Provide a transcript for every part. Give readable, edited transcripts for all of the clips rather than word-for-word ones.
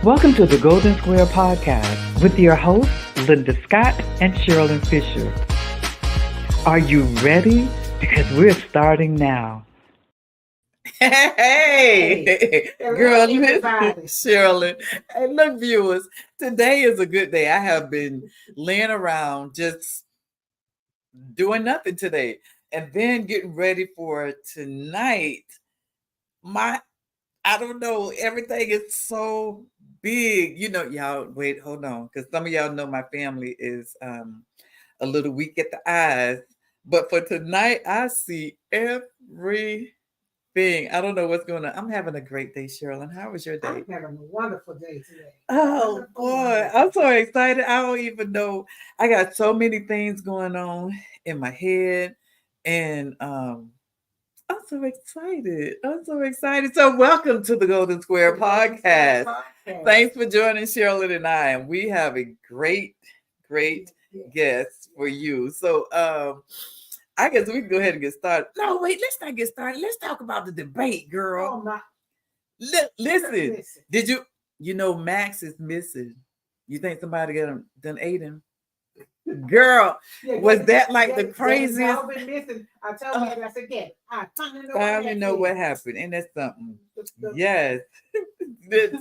Welcome to the Golden Square Podcast with your hosts, Linda Scott and Sharilyn Fisher. Are you ready? Because we're starting now. Hey, girl, listen, Sharilyn. Hey, look, viewers, today is a good day. I have been laying around just doing nothing today and then getting ready for tonight. I don't know, everything is so big. Y'all, wait, hold on, because some of y'all know my family is a little weak at the eyes. But for tonight, I see everything. I don't know what's going on. I'm having a great day, Sharilyn. How was your day? I'm having a wonderful day today. Oh, boy. I'm so excited. I don't even know. I got so many things going on in my head. And I'm so excited. So welcome to the Golden Square Podcast. Thanks for joining Sharilyn and I. And we have a great guest for you. So I guess we can go ahead and get started. No, wait, let's not get started. Let's talk about the debate, girl. Oh my. Listen. Did you know Max is missing? You think somebody done ate him? Girl, was that like the craziest? Y'all been missing. I told you, I said, yeah, I finally know what happened. And that's something. Yes.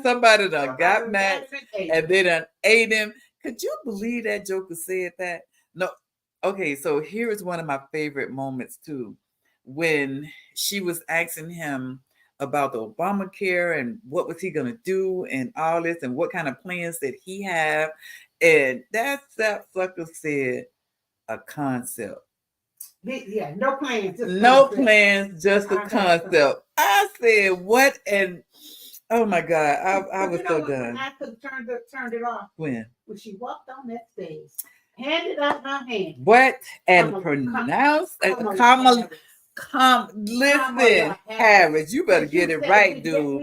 Somebody done got Max and they done ate him. Could you believe that Joker said that? No. Okay, so here is one of my favorite moments too, when she was asking him about the Obamacare and what was he gonna do and all this and what kind of plans did he have, and that sucker said a concept. Yeah, no plans. Just a concept. I said what, and oh my God, I was so done. I could have turned it off when she walked on that stage. Handed out her hand. What? And pronounced Kamala Harris. You better get it right, dude.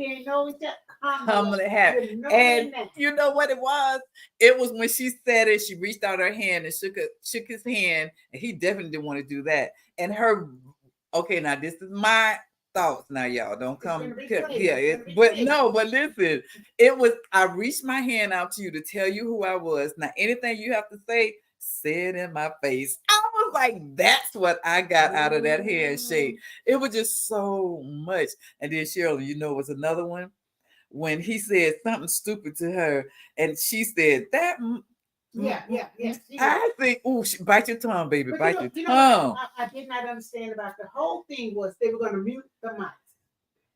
Kamala Harris. And you know what it was? It was when she said it, she reached out her hand and shook his hand, and he definitely didn't want to do that. And okay, now this is my thoughts. Now y'all don't come here. But listen, I reached my hand out to you to tell you who I was. Now anything you have to say it in my face. I was like, that's what I got out of that handshake. It was just so much. And then Sharilyn, it was another one when he said something stupid to her, and she said that. Yeah. I think, bite your tongue, baby. But bite your tongue. I did not understand about the whole thing was they were going to mute the mic.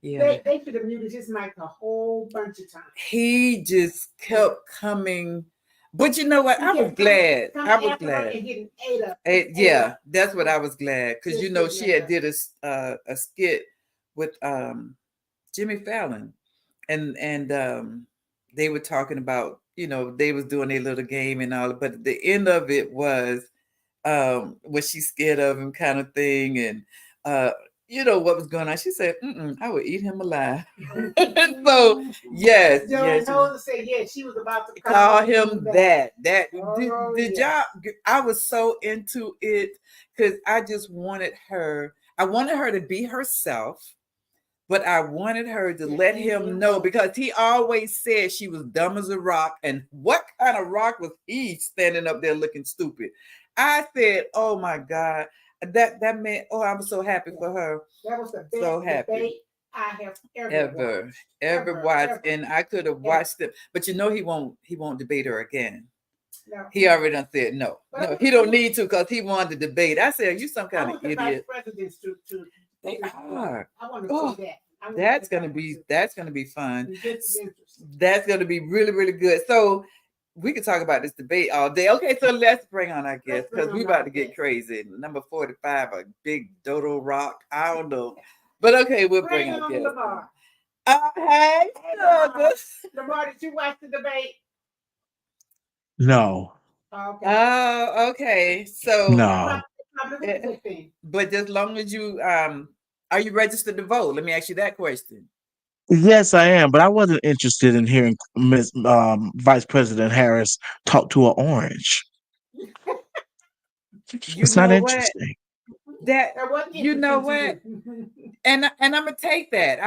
Yeah. They should have muted his mic a whole bunch of times. He just kept coming. But you know what? I was glad. Yeah, that's what I was glad. Because, she had did a skit with Jimmy Fallon. And they were talking about, they was doing their little game and all. But the end of it was was she scared of him kind of thing. And what was going on? She said, I would eat him alive. So, yes. She was about to call him that. Did y'all? I was so into it because I just wanted her. I wanted her to be herself, but I wanted her to let him know, because he always said she was dumb as a rock. And what kind of rock was he standing up there looking stupid? I said, oh my God. That meant, I was so happy for her. That was the best debate I have ever watched. And I could have watched it, but he won't debate her again. No. He already done said no. He don't need to, because he wanted to debate. I said, you some kind of idiot. They are. I want to see that. That's gonna be fun. That's gonna be really, really good. So we could talk about this debate all day. Okay, so let's bring on our guest, because we're about to get crazy. Number 45, a big dodo rock. I don't know. But okay, we'll bring on guest. Lamar. Hey, Lamar, did you watch the debate? No. Okay. Oh, okay. So no. But as long as you are you registered to vote? Let me ask you that question. Yes, I am, but I wasn't interested in hearing Ms. Vice President Harris talk to an orange. It's not interesting. That you know what? And I'm gonna take that.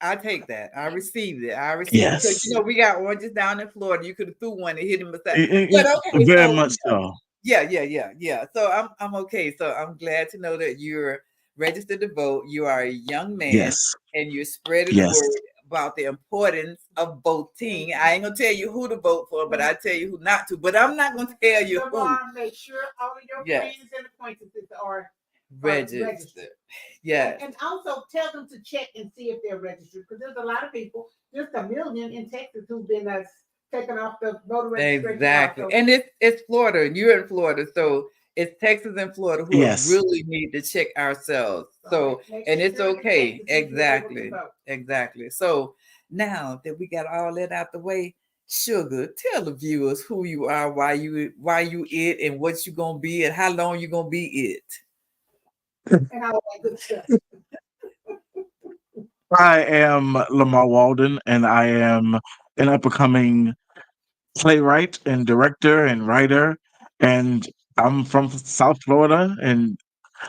I take that. I received it. I received it. Because Yes. we got oranges down in Florida. You could have threw one and hit him beside. But okay, Very so much so. yeah. So I'm okay. So I'm glad to know that you're registered to vote. You are a young man Yes. and you're spreading the Yes. word about the importance of voting. I ain't gonna tell you who to vote for, but I tell you who not to. But I'm not gonna tell you who. Make sure all of your Yes. friends and acquaintances are Registered. Yes. And also tell them to check and see if they're registered, because there's a lot of people, just a million in Texas who've been taken off the voter registration. Exactly. And it's Florida, and you're in Florida, so it's Texas and Florida who Yes. really need to check ourselves. So, and it's okay. Exactly. Exactly. So now that we got all that out the way, Sugar, tell the viewers who you are, why you it, and what you gonna be, and how long you gonna be it. And all that good stuff. I am Lamar Waldon, and I am an up and coming playwright and director and writer. And I'm from South Florida, and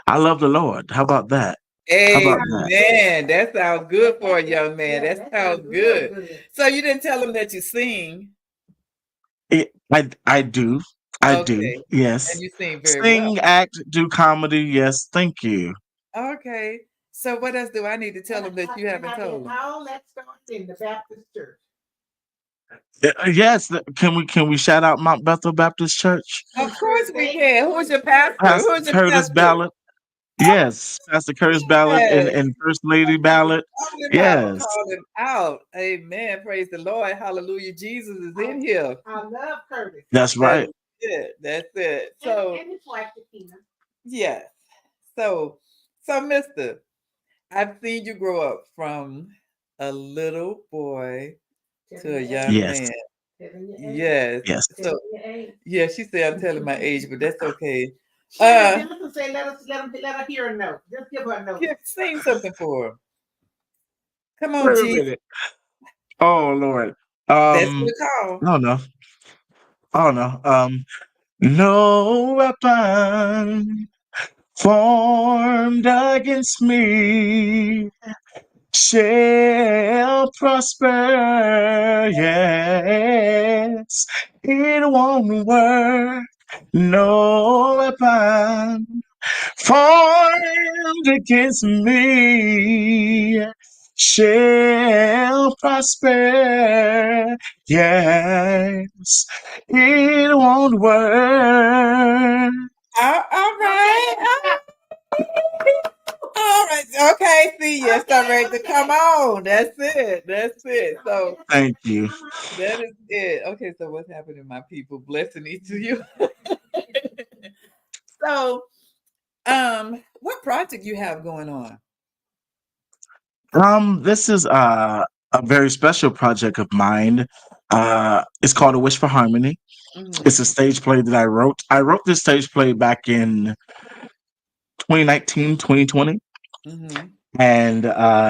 I love the Lord. How about that? How about that? Amen. That sounds good for a young man. That sounds good. So you didn't tell him that you sing. I do. I do. Okay. Yes. And you sing very Sing, well. act, do comedy. Yes. Thank you. Okay. So what else do I need to tell him that you haven't told him? How that starts in the Baptist church. Yes. Can we shout out Mount Bethel Baptist Church? Of course we can. Who's your pastor? Pastor Who's your Curtis pastor? Ballard. Yes, Pastor Curtis Ballard and First Lady Ballard. Yes. Call him out. Amen. Praise the Lord. Hallelujah. Jesus is in here. I love Curtis. That's right. That's it. So and his wife Tina. Yes. So Mister, I've seen you grow up from a little boy to a young man. Yes. Yes. So yeah, she said I'm telling my age, but that's okay. Say let her hear a note. Just give her a note. Sing something for her. Come on, Wait a G. minute. Oh Lord. That's the call. No. Oh no. No weapon formed against me shall prosper. Yes, it won't work. No weapon formed against me shall prosper. Yes, it won't work. All right. All right. Okay. See, yes, I'm ready to come on. That's it. So Thank you. that is it. Okay. So what's happening, my people? Blessing each of you. So, what project you have going on? This is a very special project of mine. It's called A Wish for Harmony. Mm-hmm. It's a stage play that I wrote. I wrote this stage play back in 2019, 2020. Mm-hmm. And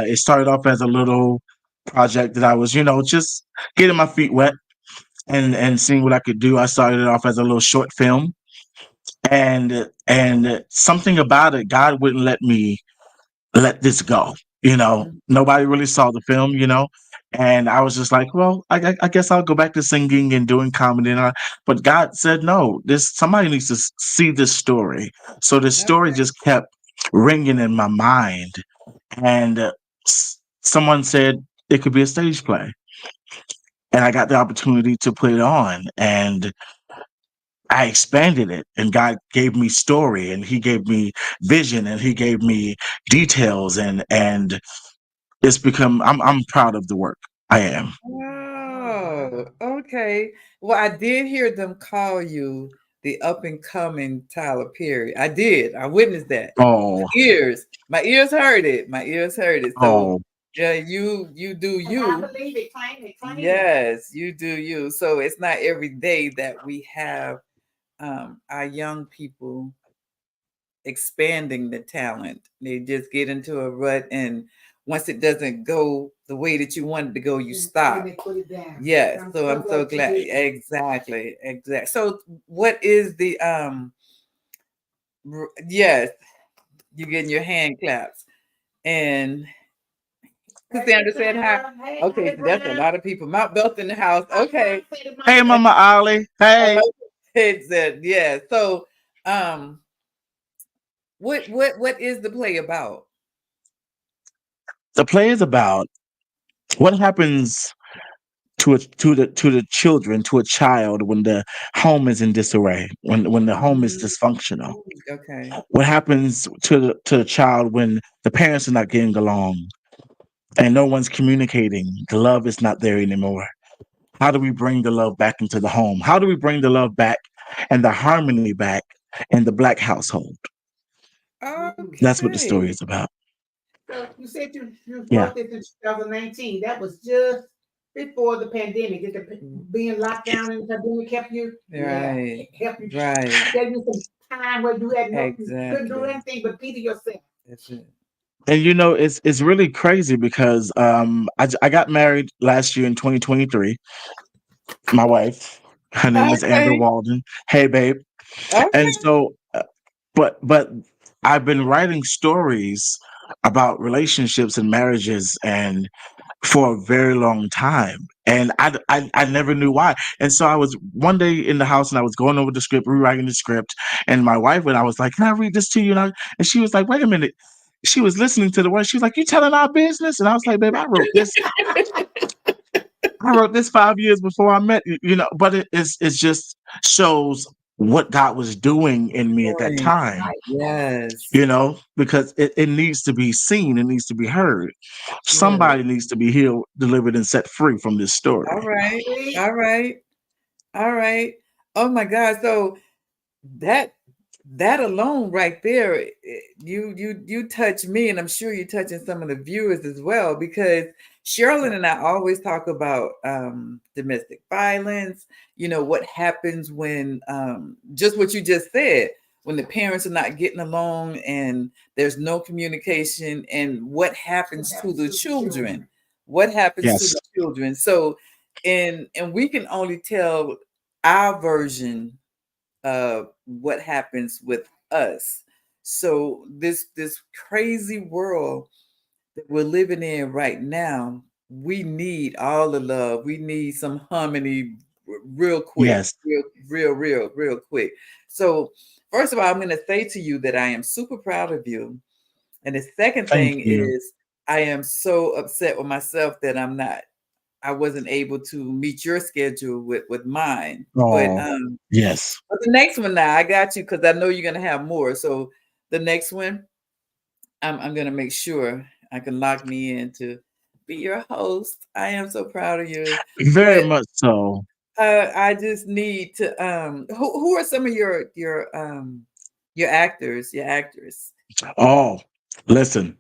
it started off as a little project that I was, just getting my feet wet and seeing what I could do. I started it off as a little short film. And something about it, God wouldn't let me let this go. Nobody really saw the film, and I was just like, well, I guess I'll go back to singing and doing comedy. But God said, no, somebody needs to see this story. So this story just kept ringing in my mind. And someone said it could be a stage play. And I got the opportunity to put it on. And I expanded it, and God gave me story, and He gave me vision, and He gave me details, and it's become. I'm proud of the work. I am. Oh, okay. Well, I did hear them call you the up and coming Tyler Perry. I did. I witnessed that. Oh, my ears heard it. So oh, yeah, you do you. I believe it. Claim it. Yes, you do you. So it's not every day that we have our young people expanding the talent. They just get into a rut, and once it doesn't go the way that you wanted to go, you stop. They put it down. Yes. So I'm so glad. Exactly. So what is the yes, you getting your hand claps. And Sandra said hi. Okay, so that's a lot of people. Mount Belt in the house. Okay. Hey, Mama Ollie. Hey. It said, yeah. So, what is the play about? The play is about what happens to the children, to a child when the home is in disarray, when the home is dysfunctional. Okay. What happens to the child when the parents are not getting along and no one's communicating? The love is not there anymore. How do we bring the love back into the home? How do we bring the love back and the harmony back in the Black household? That's what the Okay. story is about. So you said you Yeah. wrote this in 2019. That was just before the pandemic. Did being locked down in the pandemic help you? Right. Help you. Right. Gave you some time where you had no, you couldn't do Exactly. anything but be to yourself. That's it. And it's really crazy because I got married last year in 2023. My wife, her name is Amber Okay. Walden. Hey, babe. And Okay. so, but I've been writing stories about relationships and marriages and for a very long time. And I never knew why. And so I was one day in the house and I was going over the script, rewriting the script. And my wife, and I was like, "Can I read this to you?" And she was like, "Wait a minute." She was listening to the words. She was like, "You telling our business?" And I was like, "Babe, I wrote this. I wrote this 5 years before I met you, but it's just shows what God was doing in me at that Right. time, Yes. because it needs to be seen, it needs to be heard. Yeah. Somebody needs to be healed, delivered, and set free from this All story. right. All right. All right. Oh my God. So that that alone right there, you touch me, and I'm sure you're touching some of the viewers as well, because Sharilyn and I always talk about domestic violence. What happens when just what you just said, when the parents are not getting along and there's no communication, and what happens to the children. What happens to Yes. the children? So, and we can only tell our version what happens with us. So this crazy world that we're living in right now, we need all the love. We need some harmony real quick, Yes. real quick. So first of all, I'm going to say to you that I am super proud of you. And the second Thank thing you. is I am so upset with myself that I wasn't able to meet your schedule with mine. But Oh, yes. but the next one now, I got you because I know you're gonna have more. So the next one, I'm gonna make sure I can lock me in to be your host. I am so proud of you. Very But much so. I just need to who are some of your actors, your actors? Oh, listen,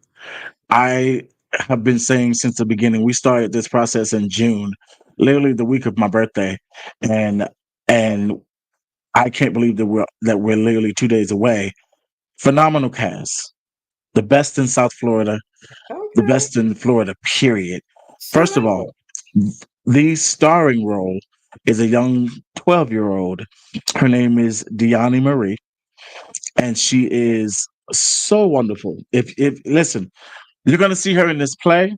I have been saying since the beginning, we started this process in June, literally the week of my birthday. And and I can't believe that we're literally 2 days away. Phenomenal cast, the best in South Florida, the Okay, best in Florida. Period. First of all, sure. the starring role is a young 12-year-old. Her name is Deani Marie, and she is so wonderful. If listen, you're gonna see her in this play,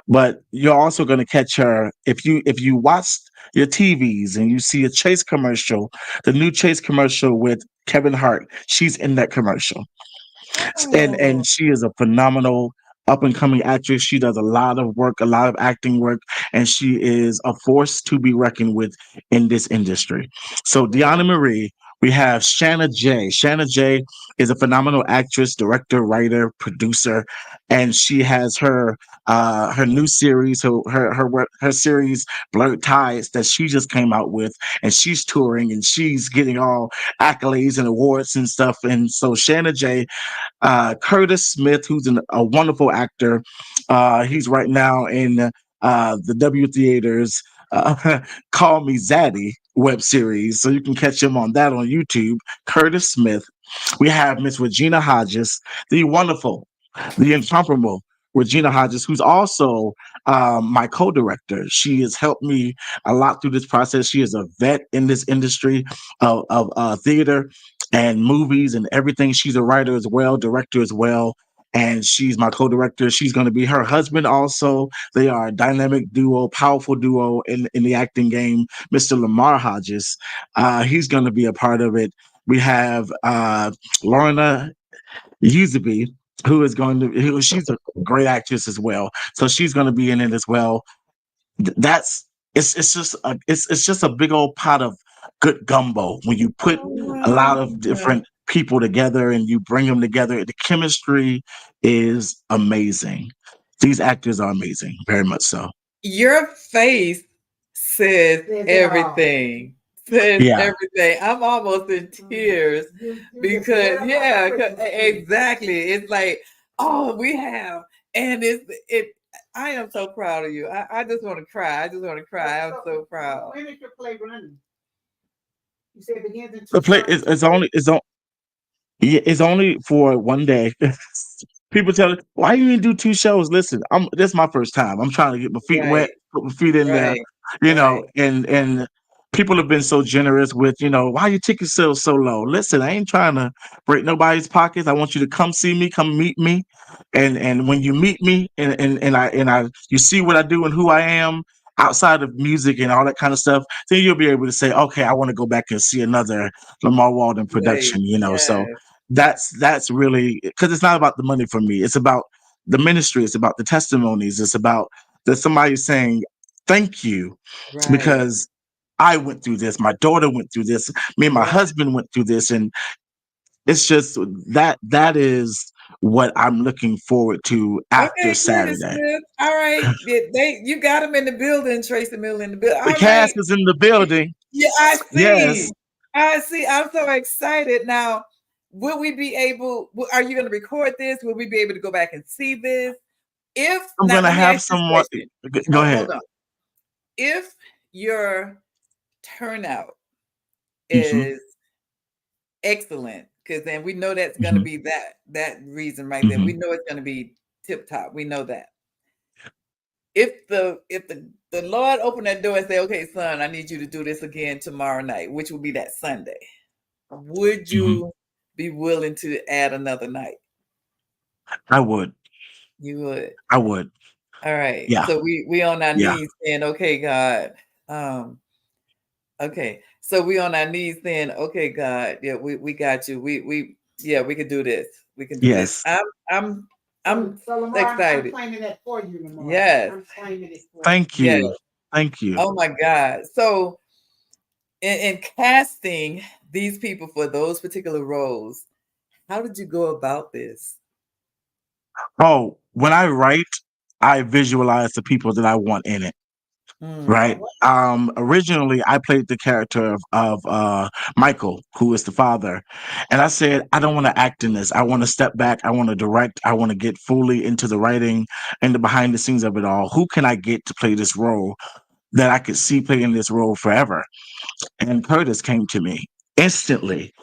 but you're also going to catch her if you watch your TVs and you see a Chase commercial, the new Chase commercial with Kevin Hart. She's in that commercial, Oh, and she is a phenomenal up and coming actress. She does a lot of work, a lot of acting work, and she is a force to be reckoned with in this industry. So Deanna Marie, we have Shanna J. Shanna J is a phenomenal actress, director, writer, producer, and she has her new series, her series Blurred Ties that she just came out with, and she's touring and she's getting all accolades and awards and stuff. And so Shanna J, Curtis Smith, who's a wonderful actor. He's right now in the W Theaters Call Me Zaddy web series. So you can catch him on that on YouTube. Curtis Smith. We have Miss Regina Hodges, the wonderful, the incomparable Regina Hodges, who's also my co-director. She has helped me a lot through this process. She is a vet in this industry of theater and movies and everything. She's a writer as well, director as well. and she's my co-director. She's going to be her husband also. They are a dynamic duo, powerful duo in the acting game. Mr. Lamar Hodges, he's going to be a part of it. We have Lorna Yuzabi, who is going to, she's a great actress as well. So she's going to be in it as well. That's it's just a big old pot of good gumbo when you put a lot of different people together and you bring them together. The chemistry is amazing. These actors are amazing, very much so. Your face says everything. Says everything. I'm almost in tears because exactly. It's like, oh, we have, and it. I am so proud of you. I just want to cry. I'm so proud. When is your play running? You said it begins in The play it's only for one day. People tell me, why you didn't do 2 shows? Listen, this is my first time. I'm trying to get my feet wet, put my feet in there, and people have been so generous with, why your ticket sales so low? Listen, I ain't trying to break nobody's pockets. I want you to come see me, come meet me. And when you meet me and you see what I do and who I am outside of music and all that kind of stuff, then you'll be able to say, okay, I want to go back and see another Lamar Waldon production, So that's really, because it's not about the money for me. It's about the ministry. It's about the testimonies. It's about that somebody saying, thank you, because I went through this. My daughter went through this. Me and my husband went through this. And it's just that is what I'm looking forward to after Saturday. All right. You got him in the building, Tracy Miller in the building. The cast is in the building. Yeah, I see. Yes. I see. I'm so excited. Now, will we be able, are you going to record this? Will we be able to go back and see this? If I'm going to have someone, go ahead. If your turnout is excellent, because then we know that's going to be that reason right there. We know it's going to be tip top. We know that. If the Lord opened that door and say, okay, son, I need you to do this again tomorrow night, which will be that Sunday, would you be willing to add another night? I would. You would? I would. All right. Yeah. So we on our knees saying, okay, God. Okay. So we on our knees saying, okay, God, yeah, we got you. We can do this. We can do this. I'm so Lamar, excited. I'm claiming that for you, Lamar. Yes. I'm claiming it for Thank you. Yes. Thank you. Oh my God. So in casting these people for those particular roles, how did you go about this? Oh, when I write, I visualize the people that I want in it. Right. Originally, I played the character of Michael, who is the father, and I said, I don't want to act in this. I want to step back. I want to direct. I want to get fully into the writing and the behind the scenes of it all. Who can I get to play this role that I could see playing this role forever? And Curtis came to me instantly,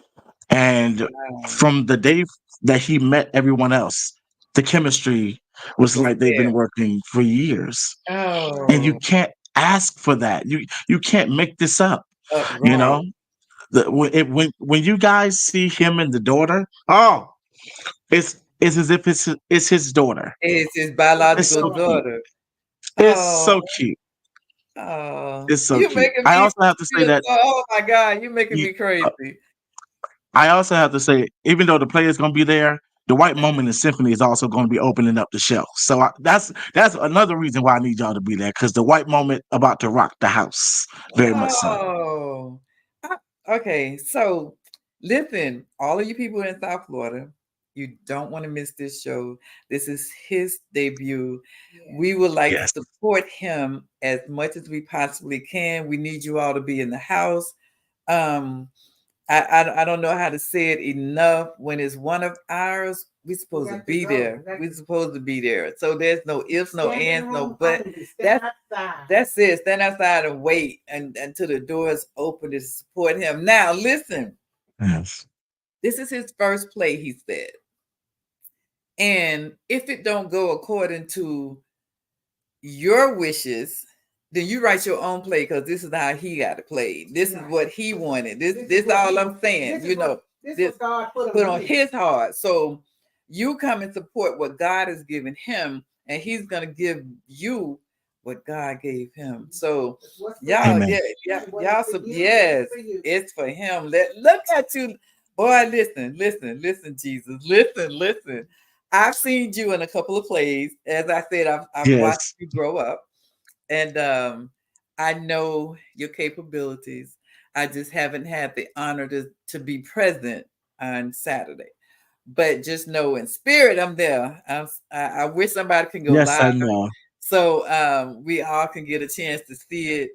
and from the day that he met everyone else, the chemistry was like they've been working for years. Oh. And you can't ask for that. You can't make this up. You know, when you guys see him and the daughter, it's as if it's his daughter. It's his biological daughter. It's so cute. Oh, it's so cute. I also have to say that. Oh my God, you're making me crazy. I also have to say, even though the play is going to be there, the White Moment in Symphony is also going to be opening up the show. So that's another reason why I need y'all to be there, because the White Moment about to rock the house very much so. Oh, okay. So listen, all of you people in South Florida, you don't want to miss this show. This is his debut. Yeah. We would like to support him as much as we possibly can. We need you all to be in the house. I don't know how to say it enough. When it's one of ours, we're supposed to be there. We're supposed to be there. So there's no ifs, no ands, no but. That's it. Stand outside and wait until the doors open to support him. Now, listen. Yes. This is his first play, he said. And if it don't go according to your wishes, then you write your own play, because this is how he got it played. This is what he wanted. This all I'm saying. This was God put on his heart. So You come and support what God has given him, and he's going to give you what God gave him. So y'all, Amen. y'all, yes, it's for him. Look at you, boy. Listen, Jesus, listen. I've seen you in a couple of plays. As I said, I've watched Yes. you grow up, and I know your capabilities. I just haven't had the honor to be present on Saturday. But just know in spirit, I'm there. I wish somebody can go Yes, I live know. so we all can get a chance to see it.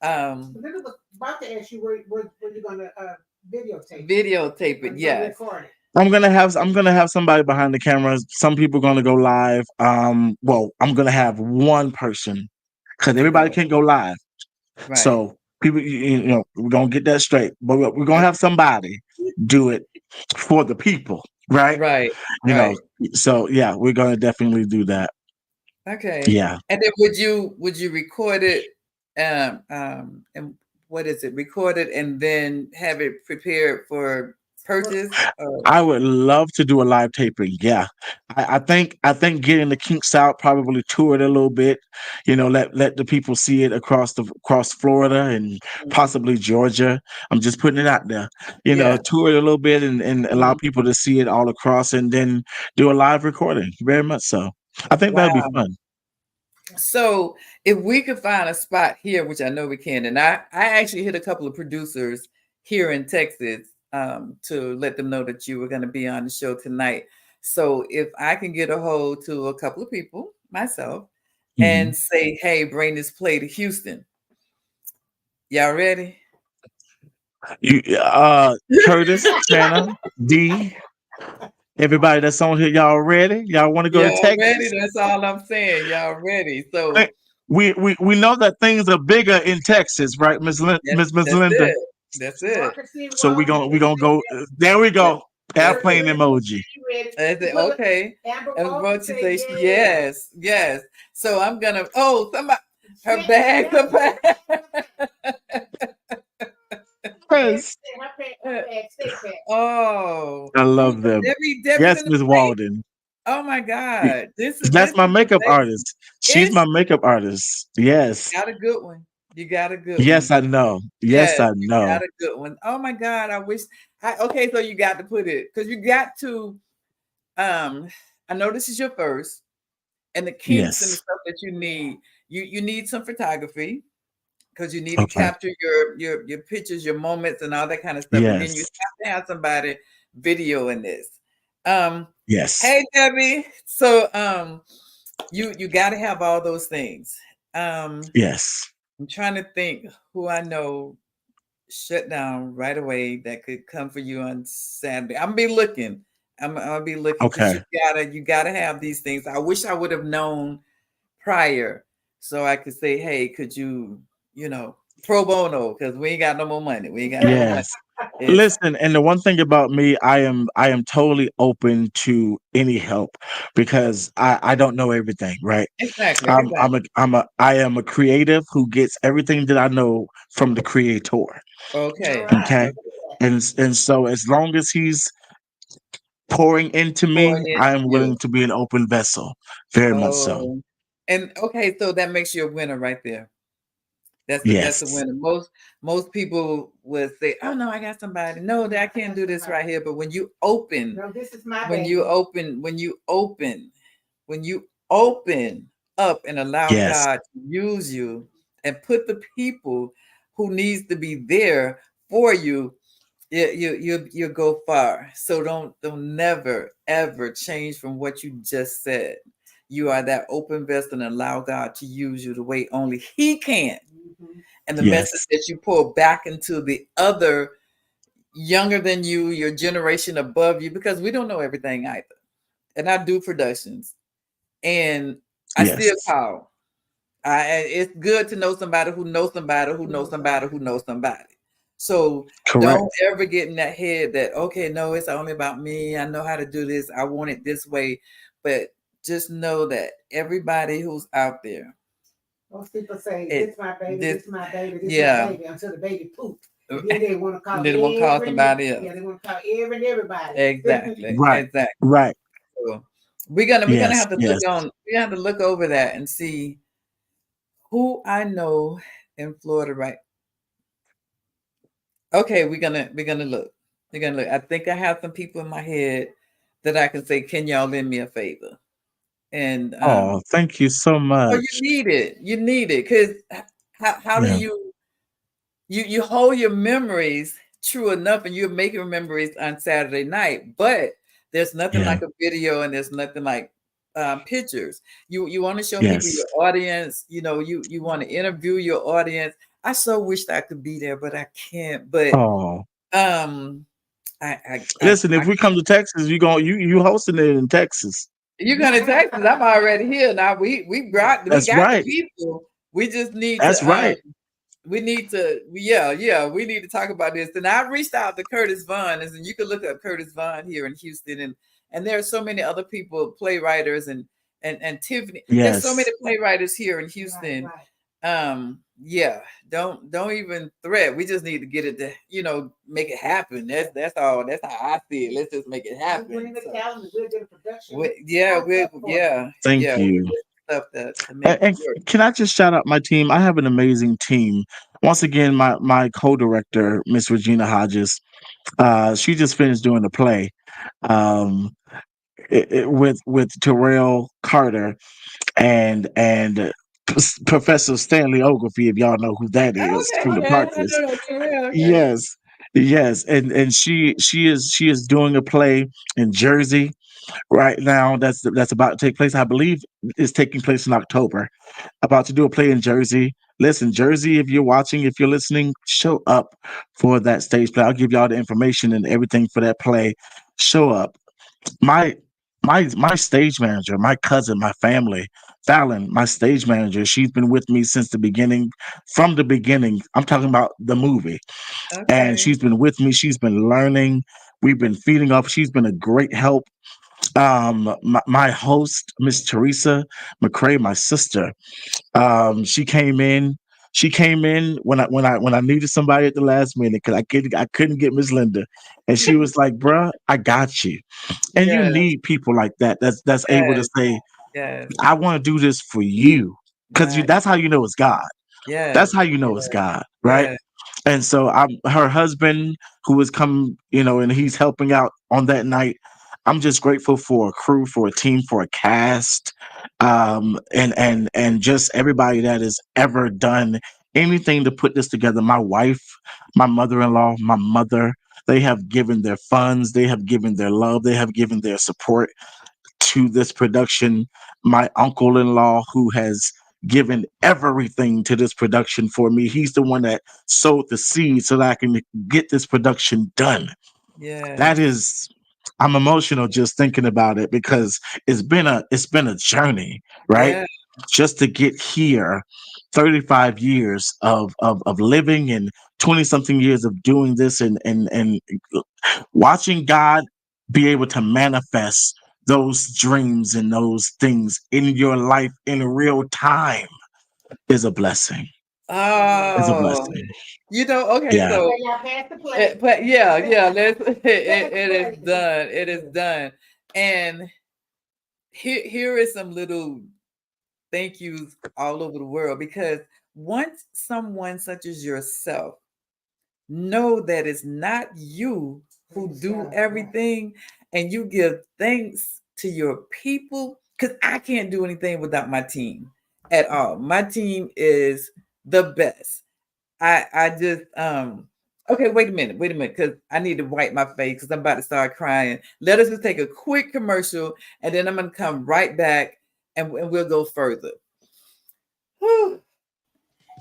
I was about to ask you where you're gonna videotape It. Yes. I'm gonna have somebody behind the cameras. Some people are gonna go live. Well, I'm gonna have one person because everybody can't go live. Right. So people, we're gonna get that straight. But we're gonna have somebody do it for the people, right? Right. You know. So yeah, we're gonna definitely do that. Okay. Yeah. And then would you record it? And what is it? Record it and then have it prepared for purchase? I would love to do a live taping. Yeah, I think getting the kinks out, probably tour it a little bit. Let the people see it across Florida and possibly Georgia. I'm just putting it out there. Tour it a little bit and allow people to see it all across, and then do a live recording. Very much so. I think that'd be fun. So if we could find a spot here, which I know we can, and I actually hit a couple of producers here in Texas to let them know that you were going to be on the show tonight. So if I can get a hold to a couple of people myself and say, hey, bring this play to Houston. Y'all ready? Curtis, Shanna, D, everybody that's on here, y'all ready? Y'all want to go to Texas? Ready? That's all I'm saying. Y'all ready? So we know that things are bigger in Texas, right, Miss Linda? That's it. So we gonna go. There we go. Airplane emoji. Okay. And say yes. So I'm gonna. Oh, somebody. Her bag. Oh, I love them. Yes, Miss Waldon. Oh my God, that's my makeup artist. She's my makeup artist. Yes. You got a good one. You got a good one. Yes, I know. Yes, I know. You got a good one. Oh my God, I wish. Okay, so you got to put it because you got to. I know this is your first, and the kinks and the stuff that you need. You need some photography because you need to capture your pictures, your moments, and all that kind of stuff. Yes. And then you have to have somebody video in this. Yes. Hey Debbie. So you got to have all those things. Yes. I'm trying to think who I know shut down right away that could come for you on Saturday. I'm gonna be looking. I'm gonna be looking because you gotta have these things. I wish I would have known prior so I could say, hey, could you pro bono, because we ain't got no more money. We ain't got no more money. Listen, and the one thing about me, I am totally open to any help because I don't know everything, right? Exactly. I am a creative who gets everything that I know from the creator. Okay. And so as long as he's pouring into me, I am willing to be an open vessel. Very much so. And okay, so that makes you a winner right there. That's a winner. Most people would say, "Oh no, I got somebody." No, I can't do this right here. But when you open, this is my when you open up and allow God to use you and put the people who needs to be there for you, you go far. So don't never ever change from what you just said. You are that open vessel and allow God to use you the way only He can. And the message that you pour back into the other younger than you, your generation above you, because we don't know everything either. And I do productions, and I still call. It's good to know somebody who knows somebody who knows somebody who knows somebody. So don't ever get in that head that, okay, no, it's only about me. I know how to do this. I want it this way. But just know that everybody who's out there. Most people say, this my baby, this my baby, this my baby, until the baby poop. And then they want to call somebody else. Yeah, they want to call everybody. Exactly. Right. So we're gonna Yes, have to yes. look over that and see who I know in Florida, right? Okay, we're gonna look. We're gonna look. I think I have some people in my head that I can say, can y'all lend me a favor? And Oh, thank you so oh, you much. need it. You need it because how do Yeah, you hold your memories true enough, and you're making memories on Saturday night, but there's nothing yeah, like a video, and there's nothing like pictures. You want to show people yes. your audience. You want to interview your audience. I so wished I could be there, but I can't. But Oh, um, I listen, if we come to Texas, you hosting it in Texas. you're gonna Texas. I'm already here now. We That's got the right. people. We just need That's to right. we need to talk about this. And I reached out to Curtis Vaughn, and you can look up Curtis Vaughn here in Houston, and there are so many other people, playwriters and Tiffany. There's so many Yes. playwriters here in Houston. Yeah, don't even threat. We just need to get it to make it happen. That's all. That's how I see it. Let's just make it happen. Thank We you. get stuff to make it And work. can I just shout out my team? I have an amazing team. Once again, my co-director, Miss Regina Hodges, she just finished doing a play um, with Terrell Carter and Professor Stanley Ogilvy, if y'all know who that is Okay, from the yeah, I Parkers. know that too. Yeah, okay. Yes, yes, and she is doing a play in Jersey right now. That's about to take place. I believe it's taking place in October. About to do a play in Jersey. Listen, Jersey, if you're watching, if you're listening, show up for that stage play. I'll give y'all the information and everything for that play. Show up. My my stage manager, my cousin, my family, Fallon, my stage manager, she's been with me since the beginning, from the beginning. I'm talking about the movie. And Okay. she's been with me. She's been learning. We've been feeding off. She's been a great help. My host, Miss Teresa McCrae, my sister, she came in. She came in when I needed somebody at the last minute because I couldn't get Miss Linda, and she was like, "Bruh, I got you." And you Yes, need people like that. That's able to yes, say, yes. "I want to do this for you," because Right. that's how you know it's God. Yes, That's how you know it's yes, God, right? yes, And so her husband who has come, and he's helping out on that night. I'm just grateful for a crew, for a team, for a cast, and just everybody that has ever done anything to put this together. My wife, my mother-in-law, my mother, they have given their funds, they have given their love, they have given their support to this production. My uncle-in-law, who has given everything to this production for me, he's the one that sowed the seed so that I can get this production done. That yes, is, I'm emotional just thinking about it because it's been a journey, right? yes. Just to get here, 35 years of living and 20 something years of doing this and watching God be able to manifest those dreams and those things in your life in real time is a blessing. Is a Oh, blessing. okay, Yeah. so Okay, y'all pass the plate. but yeah, let's it is Plate. done. It is done. And here is some little thank yous all over the world because once someone such as yourself know that it's not you who do everything and you give thanks to your people because I can't do anything without my team at all. My team is the best. I just okay, wait a minute, because I need to wipe my face because I'm about to start crying. Let us just take a quick commercial and then I'm gonna come right back and we'll go further. Whew.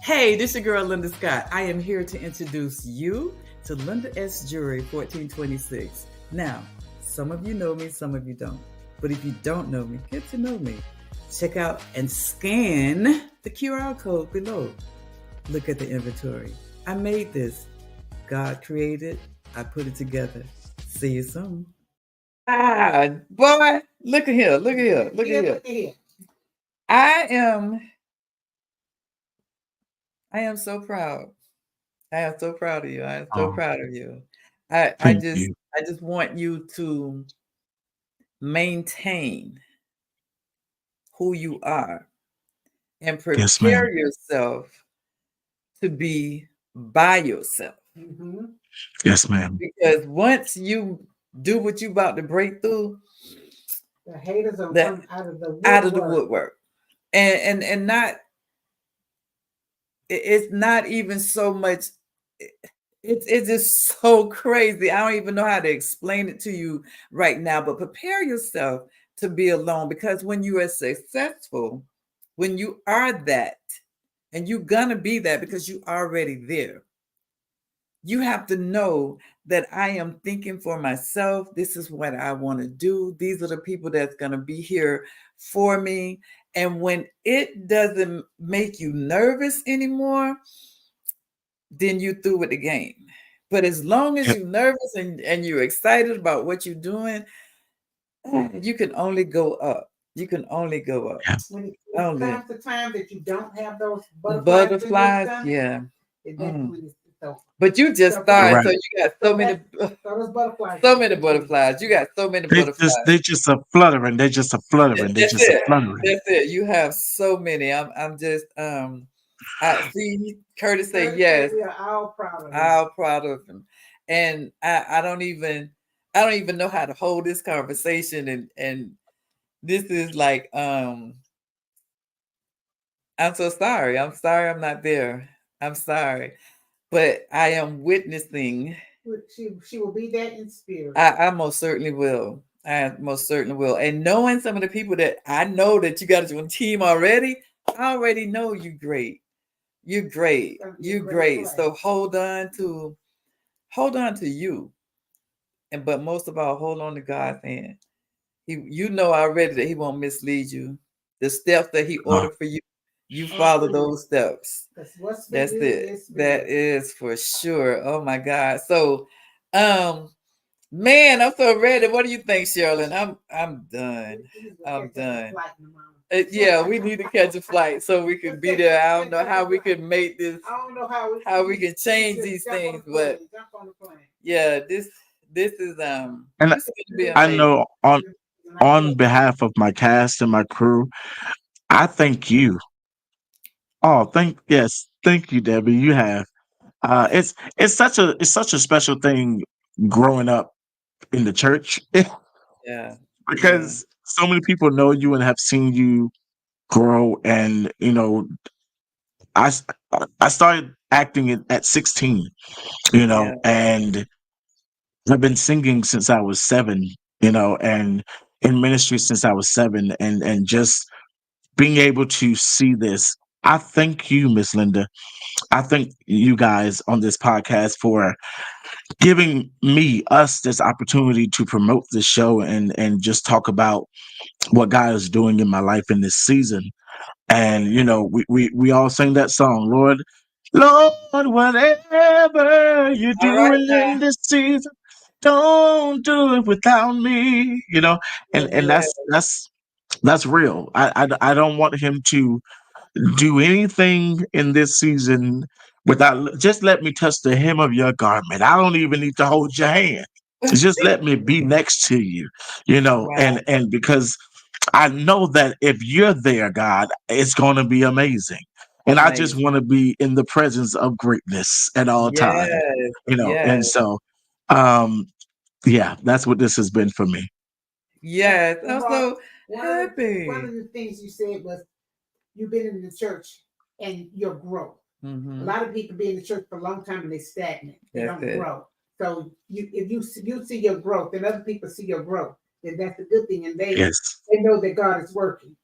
Hey, this is your girl Linda Scott. I am here to introduce you to Linda S. Jury 1426. Now, some of you know me, some of you don't. But if you don't know me, get to know me. Check out and scan the QR code below. Look at the inventory. I made this. God created. I put it together. See you soon. Ah, boy, look at here. Look at here. Look at here. Look at here. I am so proud. I am so proud of you. I am so Oh, proud of you. I thank just you. I just want you to maintain who you are and Yes, prepare ma'am. yourself to be by yourself. Mm-hmm. Yes, ma'am. Because once you do what you about to break through, The haters will that come out of the out of the woodwork. woodwork. And not it's not even so much it's just so crazy. I don't even know how to explain it to you right now, but prepare yourself to be alone, because when you are successful, when you are that, and you're gonna be that because you already there, you have to know that I am thinking for myself. This is what I want to do. These are the people that's going to be here for me. And when it doesn't make you nervous anymore, then you through with the game. But as long as Yep. you're nervous and you're excited about what you're doing, you can only go up. You can only go up. Yep. When it Only. comes to time that you don't have those The butterflies in your butterflies, stomach, yeah. that's Mm. when it's so. But you just So started, God, so Right. you got so those butterflies. so many butterflies. You got so many They butterflies. just they just a fluttering. They just a fluttering. They That's just a it. fluttering. That's it. You have so many. I'm just I see Curtis say Curtis, yes. we are all proud of you. I'm proud of him. And I don't even know how to hold this conversation, and this is like I'm so sorry. I'm sorry I'm not there. I'm sorry. But I am witnessing. She will be there in spirit. I most certainly will. I most certainly will. And knowing some of the people that I know that you got on team already, I already know you great. You're great. You're great. So hold on to you. And but most of all, hold on to God's hand. You know already that He won't mislead you. The steps that He Uh, ordered for you, you follow those steps. What's for That's you it. is for That you. is for sure. Oh my God. So man, I'm so ready. What do you think, Sharilyn? I'm done. I'm done. Yeah, we need to catch a flight so we can be there. I don't know how we can make this. I don't know how we can change these things, but yeah, this is and this is gonna be I amazing. know on behalf of my cast and my crew, I thank you. Oh, thank you, Debbie. You have. It's such a special thing growing up in the church Yeah, yeah, because so many people know you and have seen you grow. And I s- I started acting at 16, yeah, and I've been singing since I was 7, and in ministry since I was 7, and just being able to see this. I thank you, Miss Linda. I thank you guys on this podcast for giving us this opportunity to promote this show and just talk about what God is doing in my life in this season. And we all sing that song, Lord, whatever you're all right doing now. in this season, don't do it without me. And Yeah, that's real. I don't want him to do anything in this season without just let me touch the hem of your garment. I don't even need to hold your hand. Just let me be next to you, wow, and because I know that if you're there, God, it's going to be amazing. And I just amazing. want to be in the presence of greatness at all times, Yes, and yes, so um yeah, that's what this has been for me. yes. And I'm Ross, so one of happy. the things you said was you've been in the church and your growth. A Mm-hmm. lot of people be in the church for a long time and they stagnant. They That's don't it. grow. So if you see your growth and other people see your growth, then that's a good thing. And Yes. they know that God is working.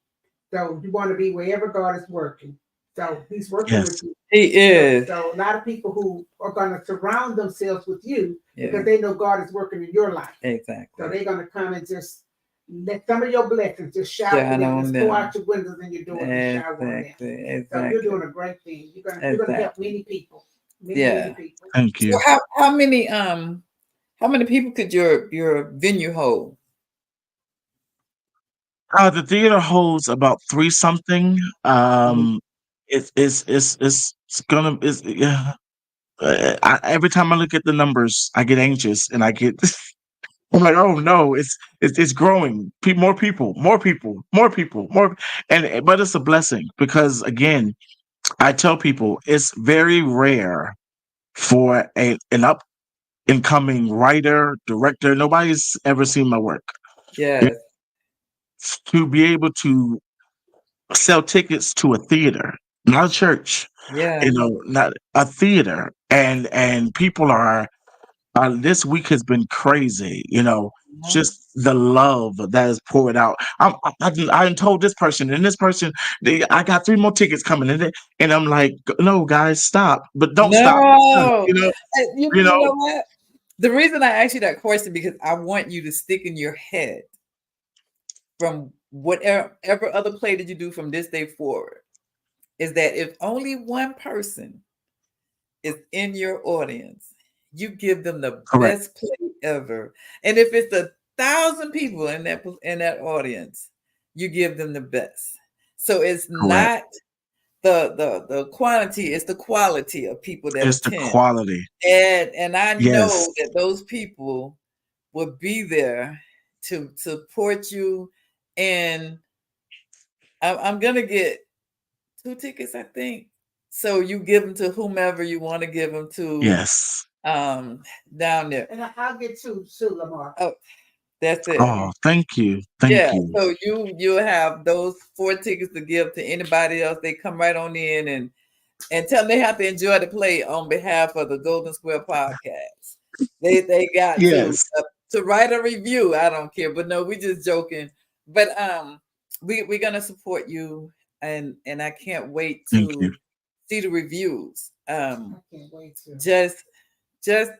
So you want to be wherever God is working. So He's working with Yes. you. He is. So a lot of people who are going to surround themselves with you Yeah, because they know God is working in your life. So exactly. they're going to come and just let some of your blessings just shower Shine them, on just pour them. out your windows in your door and shower on them. Exactly. So you're Exactly. doing a great thing. You're gonna help Exactly. many people. Yeah. Many people. Thank So you. how many people could your venue hold? The theater holds about 3 something. Mhm. It's gonna it's yeah. Every time I look at the numbers, I get anxious and I get I'm like, oh no, it's growing. More people, more people, more people, more. And but it's a blessing because again, I tell people it's very rare for an up incoming writer, director. Nobody's ever seen my work. Yes. To be able to sell tickets to a theater, not a church, Yeah. not a theater, and people are. This week has been crazy, Mhm. just the love that is poured out. I'm told this person and this person, I got 3 more tickets coming, and I'm like, no, guys, stop, but don't stop, No. you You know, know what? The reason I asked you that question because I want you to stick in your head from whatever other play that you do from this day forward is that if only one person is in your audience, you give them the correct, best play ever. And if it's 1,000 people in that audience, you give them the best. So it's correct. not the quantity, it's the quality of people that It's the attend. quality. And I Yes, know that those people will be there to support you. And I'm gonna get 2 tickets, I think. So you give them to whomever you want to give them to, yes. um, down there. And I'll get two, Lamar. Oh, that's it. Oh, thank Yeah. you. So you have those 4 tickets to give to anybody else. They come right on in and tell them they have to enjoy the play on behalf of the Golden Square Podcast. They got Yes, to write a review. I don't care, but no, we just joking. But we're gonna support you, and I can't wait thank you. to see the reviews. I can't wait to. Just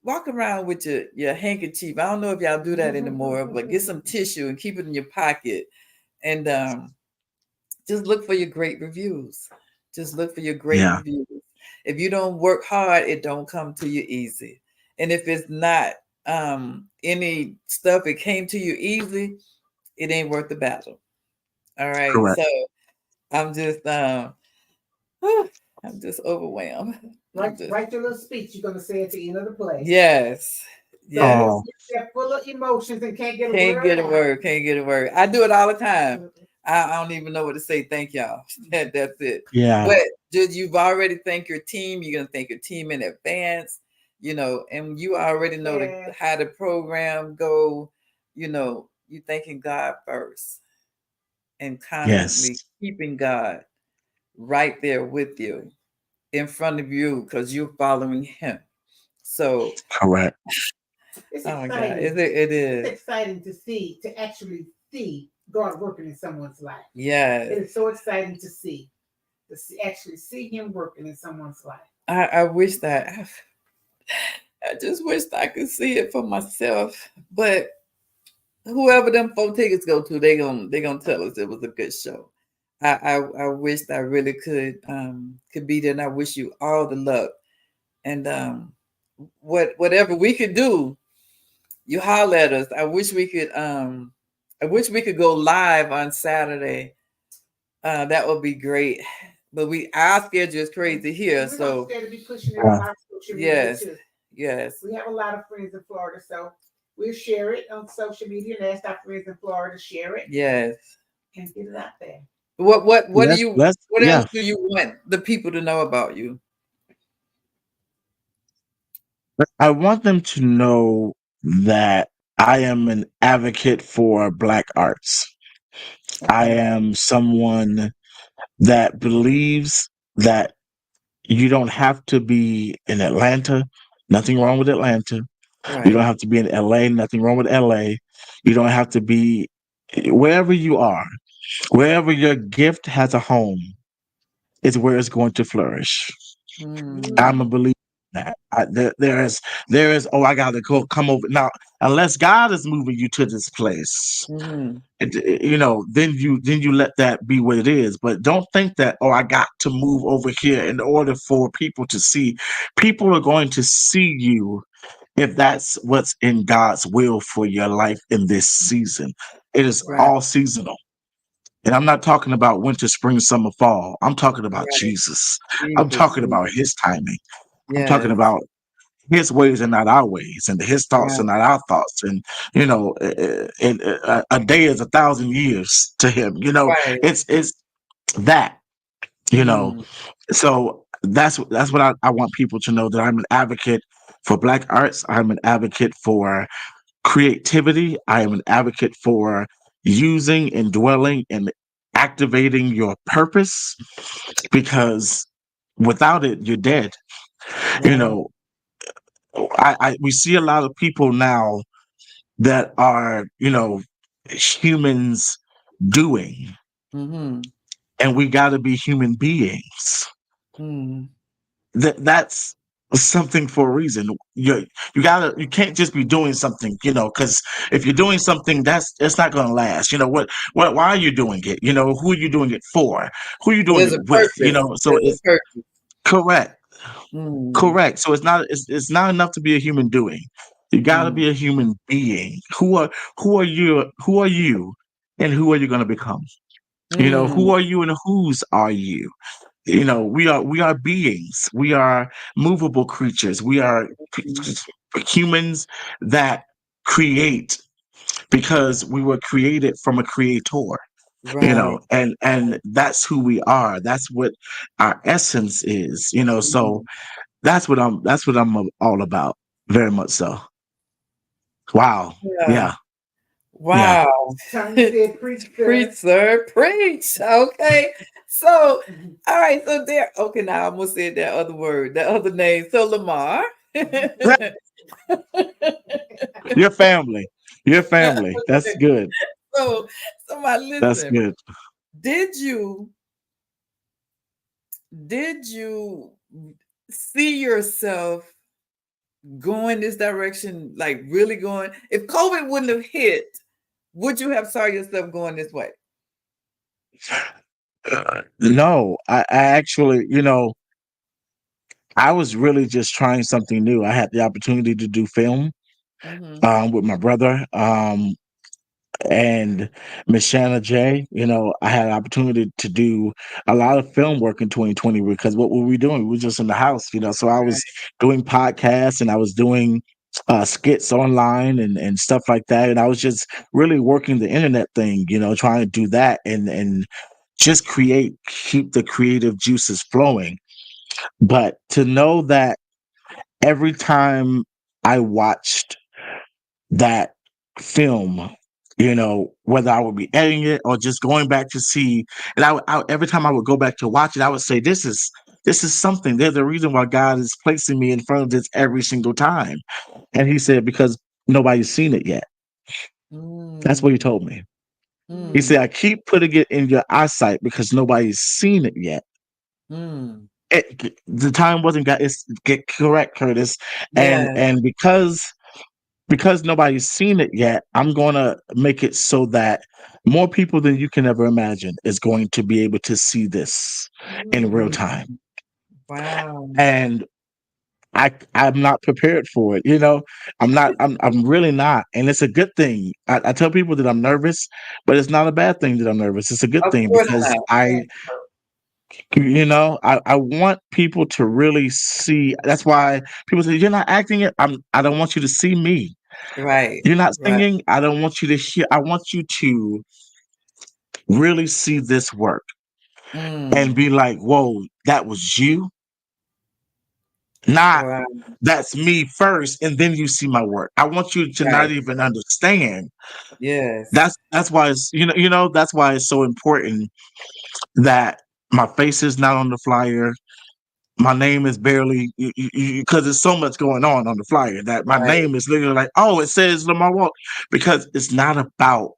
walk around with your handkerchief. I don't know if y'all do that anymore, but get some tissue and keep it in your pocket, and just look for your great reviews. Just look for your great Yeah, reviews. If you don't work hard, it don't come to you easy. And if it's not any stuff it came to you easily, it ain't worth the battle. All right. correct. So I'm just whew, I'm just overwhelmed. I'm just Write your little speech you're gonna say at the end of the play. yes. So Yes. you're, Oh, they're full of emotions and can't get a Can't word get a out. word. Can't get a word. I do it all the time. I don't even know what to say. Thank y'all. That's it. yeah, But you've already thanked your team. You're gonna thank your team in advance. And you already know Yes. how the program go. You thanking God first and yes, constantly keeping God right there with you in front of you because you're following Him. So, correct. It's oh my God, exciting. it It's is. exciting to actually see God working in someone's life. Yes. It is so exciting to see, actually see Him working in someone's life. I wish that I just wish I could see it for myself. But whoever them 4 tickets go to, they gonna tell us it was a good show. I wish I really could be there, and I wish you all the luck. And whatever we could do, you holler at us. I wish we could go live on Saturday. That would be great. But our schedule is crazy here, We're gonna so stay to be pushing it Yeah, on our social media yes, too. yes, We have a lot of friends in Florida, so we'll share it on social media and ask our friends in Florida to share it yes. and get it out there. What do let's you let's what else yeah. do you want the people to know about you? I want them to know that I am an advocate for Black arts. I Okay. am someone that believes that you don't have to be in Atlanta. Nothing wrong with Atlanta. You don't Right. have to be in LA. Nothing wrong with LA. You don't have to be wherever you are. Wherever your gift has a home is where it's going to flourish. I'm a Mm, believer in that. There is. Oh, I gotta go. Come over now. Unless God is moving you to this place, mm, then you let that be what it is. But don't think that, oh, I got to move over here in order for people to see. People are going to see you if that's what's in God's will for your life in this season. It is right, all seasonal. And I'm not talking about winter, spring, summer, fall. I'm talking about right. Jesus. I'm Jesus, talking about Jesus. his timing. I'm talking Yes. about his ways are not our ways, and his thoughts are Right. not our thoughts. And a day is 1,000 years to him. Right. It's that. You know, Mm, so that's what I want people to know, that I'm an advocate for Black arts. I'm an advocate for creativity. I am an advocate for using and dwelling and activating your purpose, because without it, you're dead. You right. know, we see a lot of people now that are, humans doing, Mm-hmm. and we got to be human beings. Mm, That's something for a reason. You can't just be doing something, because if you're doing something, it's not going to last. Why are you doing it? Who are you doing it for? Who are you doing there's it a with? purpose. So There's a it's purpose. correct. Mm, Correct. So it's not enough to be a human doing. You got to mm, be a human being. Who are you and who are you going to become? Who mm, are you and whose are you? We are beings. We are movable creatures. We are mm. humans that create, because we were created from a creator. Right. And that's who we are. That's what our essence is. So Mm. that's what I'm all about. Very much so. Wow. Yeah. Yeah. Yeah. Wow. Tony said, preach, Preach, sir. sir. Preach. Okay. So, all right. So there. Okay. Now I'm gonna say that other word, that other name. So Lamar. Your family. Your family. That's good. so, my That's listen. good. Did you did you see yourself going this direction, like really going? If COVID wouldn't have hit, would you have saw yourself going this way? No, I actually, I was really just trying something new. I had the opportunity to do film Mm-hmm. with my brother, and Miss Shanna J. I had an opportunity to do a lot of film work in 2020, because what were we doing? We were just in the house. So I was Right. doing podcasts, and I was doing skits online and stuff like that. And I was just really working the internet thing, trying to do that and just keep the creative juices flowing. But to know that every time I watched that film, whether I would be editing it or just going back to see, and every time I would go back to watch it, I would say, this is something. There's a reason why God is placing me in front of this every single time. And he said, because nobody's seen it yet. That's what Mm, he told me. He mm, said, I keep putting it in your eyesight because nobody's seen it yet. mm. The time wasn't got. It's get correct, Curtis, and Yes. and because nobody's seen it yet, I'm gonna make it so that more people than you can ever imagine is going to be able to see this in real Mm. time. Wow. And I'm not prepared for it. I'm not. I'm really not. And it's a good thing. I tell people that I'm nervous, but it's not a bad thing that I'm nervous. It's a good Of thing, course because not. I want people to really see. That's why people say, you're not acting it. I don't want you to see me. Right. You're not Right. singing. I don't want you to hear. I want you to really see this work and Mm. be like, whoa, that was you. Not Wow. that's me first, and then you see my work. I want you to not Right. even understand. Yes. That's why it's that's why it's so important that my face is not on the flyer. My name is barely, because there's so much going on the flyer, that my Right. name is literally like, oh, it says Lamar Waldon, because it's not about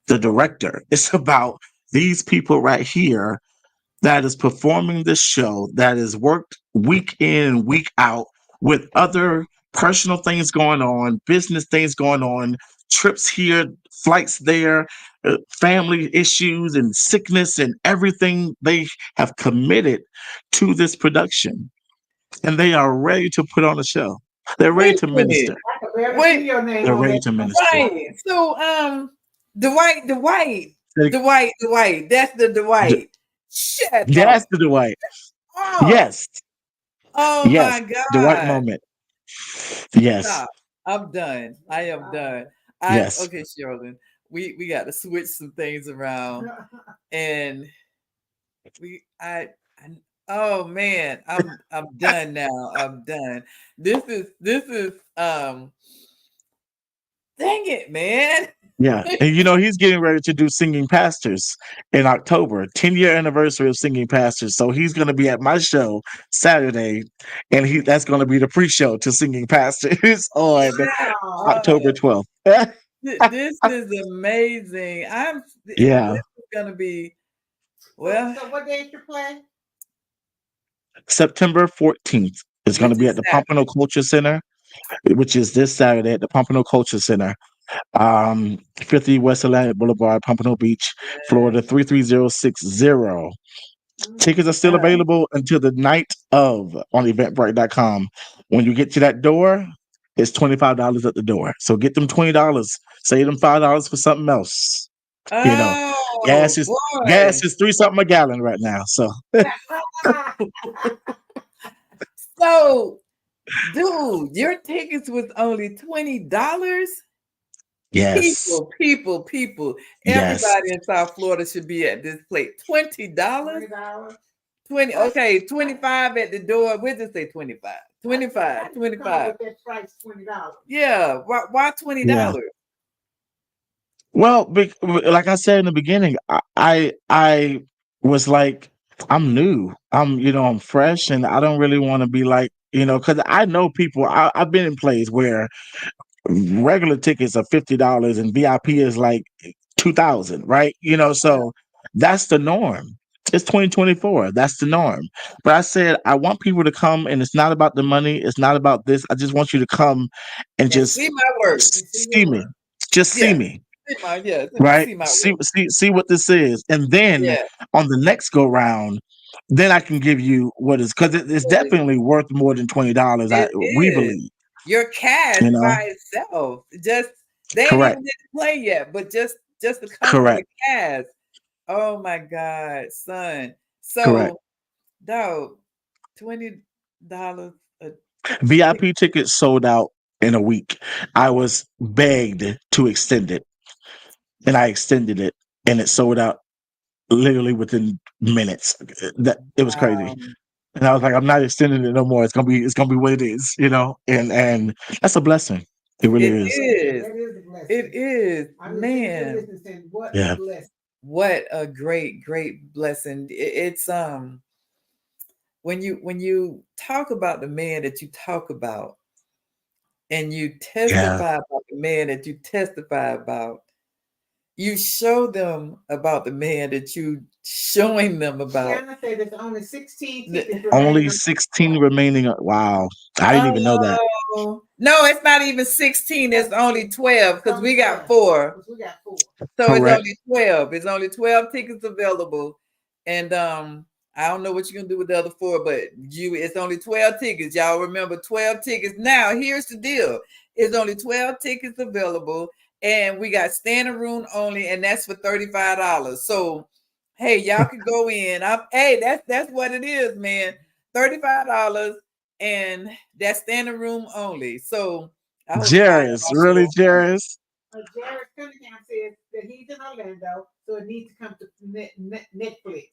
the director. It's about these people right here that is performing this show, that is worked week in and week out, with other personal things going on, business things going on, trips here, flights there, family issues and sickness and everything. They have committed to this production, and they are ready to put on a show. They're ready Wait to a minute. minister. I could barely Wait. see your name They're on ready that. to minister. Right. So, Dwight, Like, Dwight. That's the D- Dwight. Shut That's up. the Dwight. Oh. Yes, Oh yes, my Dwight God. moment. Yes. Stop. I'm done. I am done. Yes. Okay, Sharilyn. We got to switch some things around, and I oh man, I'm done now. I'm done. This is dang it, man. Yeah. And you know, he's getting ready to do Singing Pastors in October, 10-year anniversary of Singing Pastors. So he's going to be at my show Saturday, and that's going to be the pre-show to Singing Pastors on Wow. October 12th. This is amazing. Yeah. This is gonna be So, well, so what day is your play? September 14th. It's going which to be is at the Pompano Saturday. Culture Center, which is this Saturday at the Pompano Culture Center, 50 West Atlantic Boulevard, Pompano Beach, Florida 33060. Tickets are still Uh, available until the night of on eventbrite.com. When you get to that door, it's $25 at the door. So get them $20. Save them $5 for something else. You know, gas oh is gas boy. is 3 something a gallon right now. So So, dude, your tickets was only $20. yes. People. Yes. Everybody in South Florida should be at this place. $20? $20. 20, okay, 25 at the door. We'll just say 25. 25, Come up 25. with that price, $20. Yeah. Why Yeah. $20? Well, like I said in the beginning, I was like, I'm new. I'm fresh, and I don't really want to be like, because I know people. I've been in plays where regular tickets are $50 and VIP is like 2,000, right? Yeah. So that's the norm. It's 2024. That's the norm. But I said I want people to come, and it's not about the money. It's not about this. I just want you to come and And just see my work. And see your see me. work. Just see Yeah. me, right? See my See work. see see what this is, and then Yeah. on the next go round, then I can give you what is because it's definitely worth more than $20. It We is. believe, Your you cast know. by itself. Just they ain't Correct, even did the play yet, but just to come for the correct, cast. Oh my God, son. correct. So, dog, $20 a ticket. VIP tickets sold out in a week. I was begged to extend it, and I extended it, and it sold out literally within minutes. That it was crazy. Um, And I was like, I'm not extending it no more. It's gonna be what it is. And that's a blessing. It really it is. is. That is a It blessing. is. I was sitting here Man, listening, saying, what a Yeah. blessing. what a great blessing. It's when you talk about the man that you talk about and you Yeah. testify about the man that you testify about, you show them about the man that you showing them about. Kiana said there's only 16 The- tickets Only remaining. 16 remaining. Wow. I didn't even know that. Oh no, it's not even 16. It's only 12 because we got 4. We got 4. So it's Correct. only 12. It's only 12 tickets available. And I don't know what you're gonna do with the other 4, but it's only 12 tickets. Y'all remember 12 tickets. Now here's the deal. It's only 12 tickets available, and we got standing room only, and that's for $35. So hey, y'all can go in. Hey, that's what it is, man. $35 and that's standing room only. So I hope somebody Jairus. Really, also Jairus? Jared Cunningham says that he's in Orlando, so it needs to come to Netflix.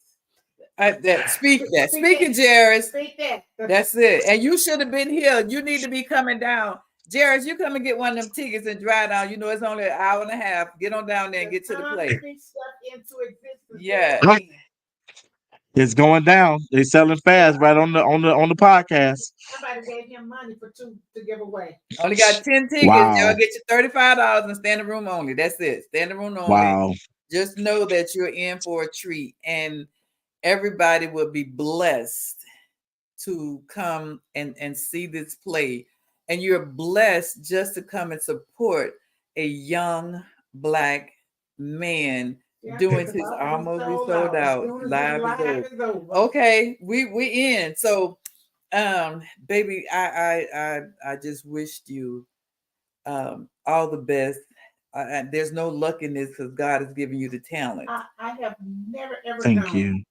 Speaking, Jared. Speak that. That's it. And you should have been here. You need to be coming down. Jared, you come and get one of them tickets and drive down. You know it's only an hour and a half. Get on down there and get to the play. Speak stuff into existence. Yeah. It's going down. They're selling fast right on the podcast. Somebody gave him money for 2 to give away. Only got 10 tickets. Wow. Y'all get your $35 and standing room only. That's it. Standing room only. Wow. Just know that you're in for a treat, and everybody will be blessed to come and see this play. And you're blessed just to come and support a young Black man doing his almost sold out live is over. Okay, we in. So baby, I just wished you all the best. There's no luck in this because God has given you the talent. I have never ever Thank known you.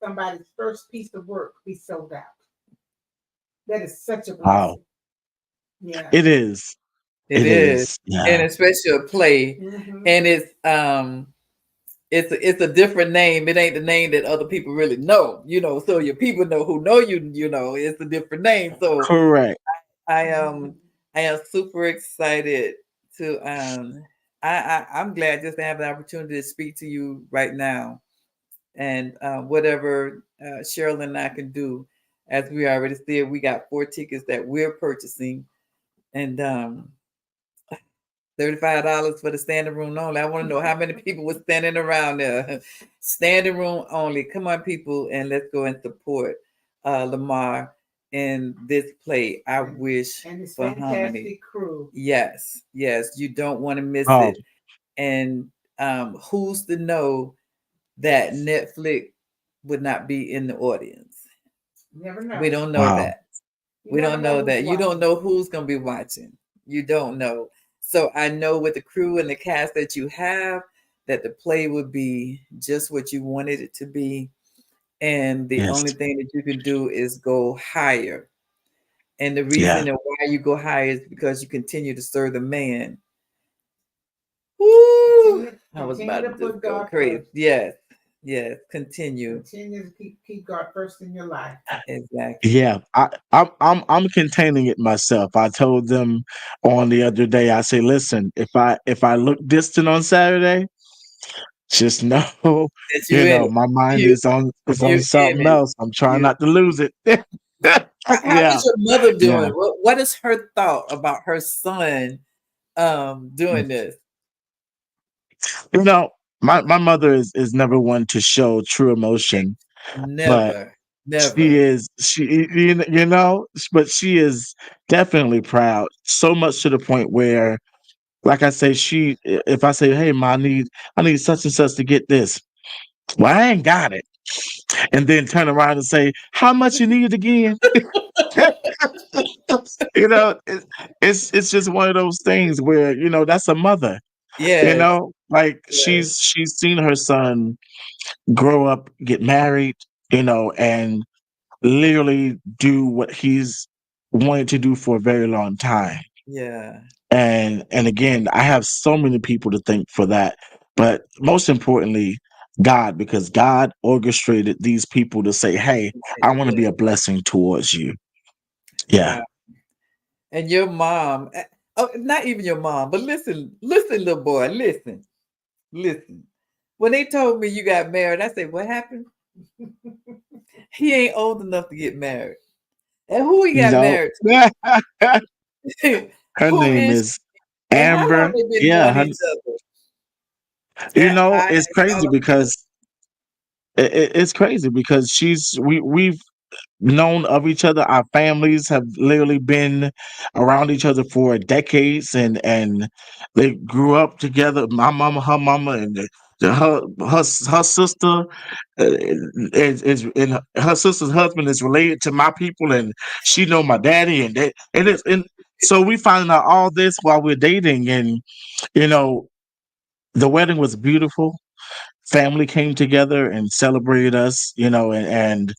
somebody's first piece of work be sold out. That is such a blessing. Wow. Yeah. It is. It It is, is. and Yeah. especially a play, and it's a different name. It ain't the name that other people really know, So your people know who know you, it's a different name. So Correct. I I am super excited to I'm glad just to have the opportunity to speak to you right now, and whatever Sharilyn and I can do, as we already said, we got 4 tickets that we're purchasing, and $35 for the standing room only. I want to know how many people were standing around there. Standing room only. Come on, people, and let's go and support Lamar in this play. I wish and his for harmony. fantastic crew. Yes, yes, you don't want to miss Oh, it. And who's to know that Netflix would not be in the audience? Never know. We don't know wow. that. We don't know that. You don't know who's going to be watching. You don't know. So I know with the crew and the cast that you have, that the play would be just what you wanted it to be. And the Yes. only thing that you can do is go higher. And the Yeah. reason and why you go higher is because you continue to serve the man. Woo! I was Continue about to to put just go God crazy. first. Yes. Yes. Continue. Continue to keep God first in your life. Exactly. Yeah. I'm containing it myself. I told them on the other day, I say, listen, if I look distant on Saturday, just know, That you in it. my mind You is on you in something it. else. I'm trying You not to lose it. how Yeah. is your mother Yeah. doing? What is her thought about her son doing this? You know, my mother is never one to show true emotion, but Never, she never. is but she is definitely proud. So much to the point where, like I say, if I say, "Hey, ma, I need such and such to get this," well, I ain't got it, and then turn around and say, "How much you need again?" It's just one of those things where that's a mother. Yes, Like yes, she's seen her son grow up, get married, and literally do what he's wanted to do for a very long time. yeah. And again, I have so many people to thank for that. But most importantly, God, because God orchestrated these people to say, "Hey, I want to Yeah. be a blessing towards you." Yeah. Wow. And your mom, oh, not even your mom, but listen, little boy, listen. When they told me you got married, I said, "What happened?" He ain't old enough to get married. And who he got No. married to? Her Who name is is she? And how long Amber. they been Yeah, knowing each other? it's crazy All of because it's crazy because we've known of each other. Our families have literally been around each other for decades, and they grew up together. My mama, her mama, and her sister is and her sister's husband is related to my people, and she know my daddy, and so we found out all this while we're dating, and you know the wedding was beautiful. Family came together and celebrated us, and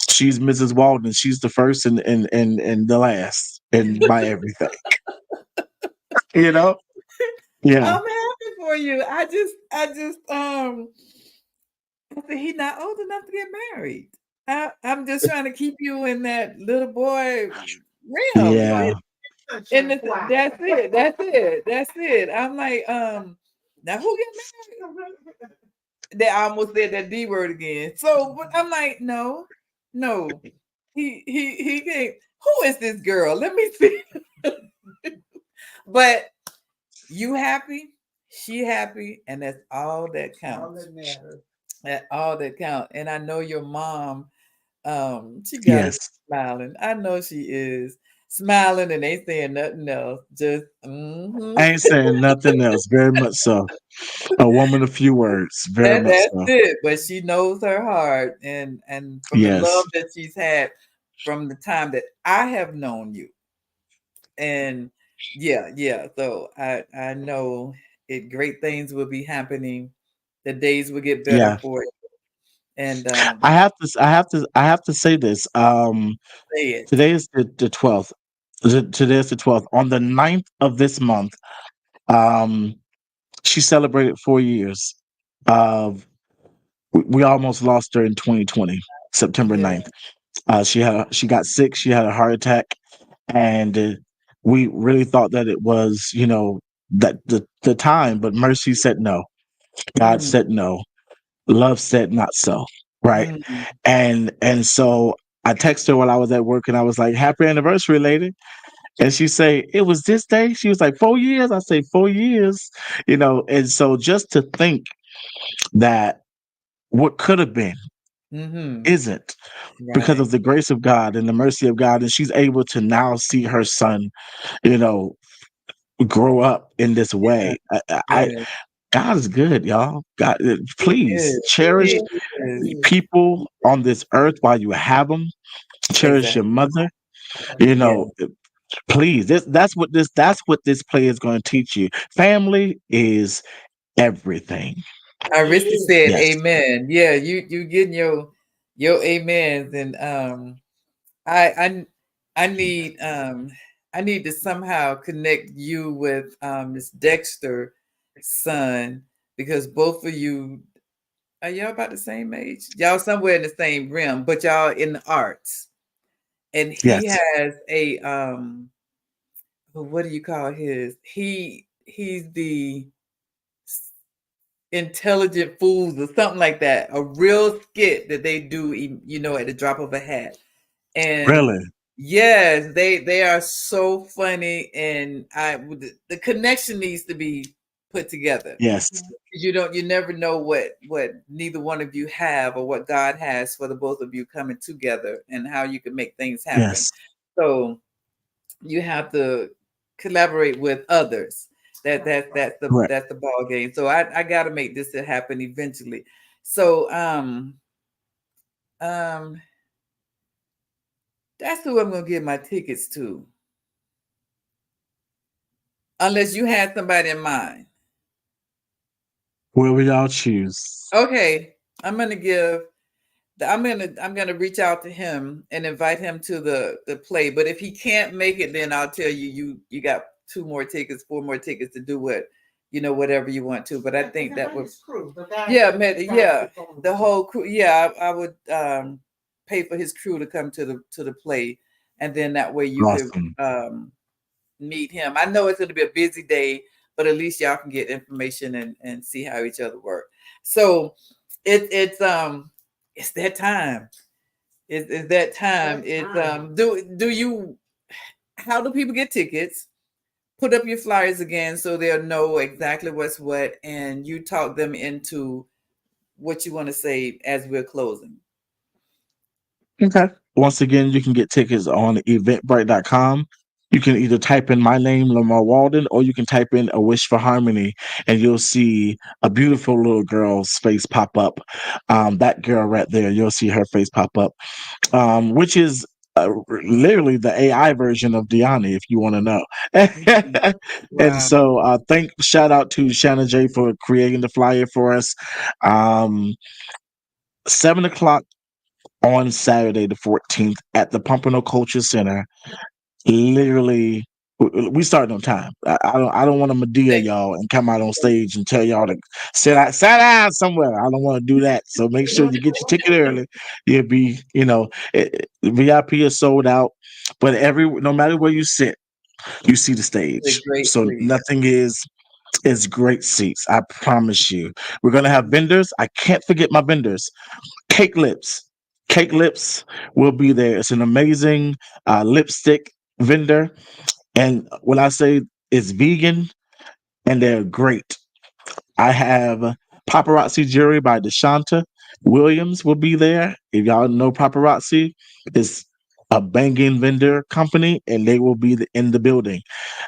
she's Mrs. Walden. She's the first and the last and my everything. You know? Yeah. I'm happy for you. I said he's not old enough to get married. I'm just trying to keep you in that little boy realm. Yeah. And that's it. That's it. That's it. I'm like, now who get married? They almost said that D word again. So, but I'm like, no, no. He can't. Who is this girl? Let me see. But you happy, she happy, and that's all that All counts. that matters. That all that count. And I know your mom, she got to be Yes. smiling. I know she is smiling, and they saying nothing else. Just I ain't saying nothing else. Very much so. A woman of few words. Very much that's so. it. But she knows her heart, and from the Yes. love that she's had from the time that I have known you, and yeah. So I know it. Great things will be happening. The days will get better Yeah. for you. And I have to say this. say it. Today is the 12th. Today's the 12th. On the 9th of this month, um, she celebrated 4 years of. We almost lost her in 2020, September Yeah. 9th. She got sick. She had a heart attack, and we really thought that it was, that the time. But mercy said no. God Mm, said no. Love said not so. Right. mm, And so I texted her while I was at work, and I was like, "Happy anniversary, lady." And she say, "It was this day." She was like, "4 years." I say, "4 years." And so just to think that what could have been mm-hmm. isn't, because Right. of the grace of God and the mercy of God, and she's able to now see her son, you know, grow up in this Yeah. way. Yeah. God is good, y'all. God, He please is. cherish He is. people on this earth while you have them. Cherish your Exactly. mother. You Yeah. know, please. That's what this play is going to teach you. Family is everything. Arista said Yes, amen. Yeah, you getting your amens, and I I I need I need to somehow connect you with Miss Dexter son, because both of you are y'all about the same age. Y'all somewhere in the same realm, but y'all in the arts. And he yes, has a what do you call his? He's the intelligent fools or something like that. A real skit that they do, at the drop of a hat. And really, yes, they are so funny, and the connection needs to be put together. yes, You never know what neither one of you have, or what God has for the both of you coming together, and how you can make things happen. yes, So you have to collaborate with others. correct. That's the ball game. So I got to make this to happen eventually. So um that's who I'm gonna give my tickets to, unless you had somebody in mind. Where will y'all choose? Okay, I'm gonna give. I'm gonna reach out to him and invite him to the play. But if he can't make it, then I'll tell you you got 2 more tickets, 4 more tickets to do whatever you want to. But I think that would, Crew, the guys yeah, that- the guys yeah, that go on the the- whole crew. Yeah, I would pay for his crew to come to the play, and then that way you could Awesome. meet him. I know it's going to be a busy day, but at least y'all can get information and see how each other work. So it's that time. It's that time. It's do you how do people get tickets? Put up your flyers again so they'll know exactly what's what, and you talk them into what you want to say as we're closing. Okay. Once again, you can get tickets on eventbrite.com. You can either type in my name, Lamar Walden, or you can type in A Wish for Harmony, and you'll see a beautiful little girl's face pop up. That girl right there, you'll see her face pop up, which is literally the AI version of Diani, if you want to know. Mhm. And Wow. so, shout out to Shanna J for creating the flyer for us. Um, 7 o'clock on Saturday the 14th at the Pompano Culture Center. Literally, we started on time. I don't want to Medea Thank y'all and come out on stage and tell y'all to sit down somewhere. I don't want to do that. So make sure you get your ticket early. You'll be, VIP is sold out, but no matter where you sit, you see the you. A stage. great So please. nothing is great seats. I promise you. We're gonna have vendors. I can't forget my vendors. Cake Lips. Cake Lips will be there. It's an amazing lipstick vendor. And when I say it's vegan, and they're great. I have Paparazzi Jewelry by Deshanta Williams will be there. If y'all know Paparazzi, it's a banging vendor company, and they will be in the building.